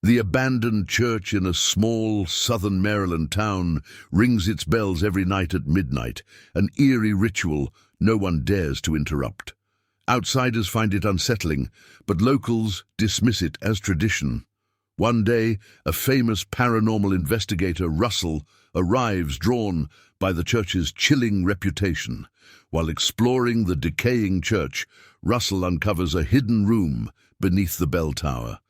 The abandoned church in a small southern Maryland town rings its bells every night at midnight, an eerie ritual no one dares to interrupt. Outsiders find it unsettling, but locals dismiss it as tradition. One day, a famous paranormal investigator, Russell, arrives drawn by the church's chilling reputation. While exploring the decaying church, Russell uncovers a hidden room beneath the bell tower.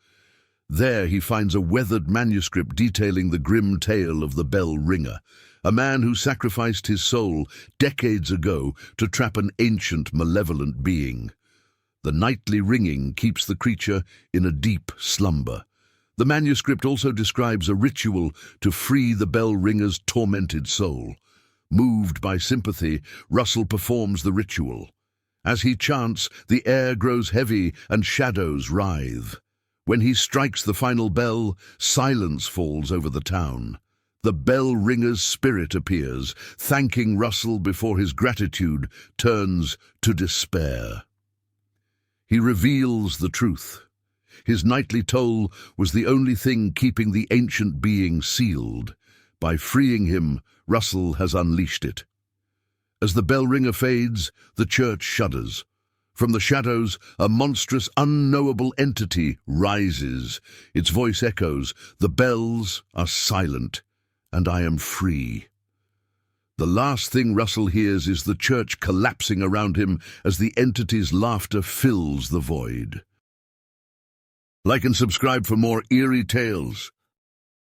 There he finds a weathered manuscript detailing the grim tale of the bell ringer, a man who sacrificed his soul decades ago to trap an ancient, malevolent being. The nightly ringing keeps the creature in a deep slumber. The manuscript also describes a ritual to free the bell ringer's tormented soul. Moved by sympathy, Russell performs the ritual. As he chants, the air grows heavy and shadows writhe. When he strikes the final bell, silence falls over the town. The bell ringer's spirit appears, thanking Russell before his gratitude turns to despair. He reveals the truth. His nightly toll was the only thing keeping the ancient being sealed. By freeing him, Russell has unleashed it. As the bell ringer fades, the church shudders. From the shadows, a monstrous, unknowable entity rises. Its voice echoes, "The bells are silent, and I am free." The last thing Russell hears is the church collapsing around him as the entity's laughter fills the void. Like and subscribe for more eerie tales.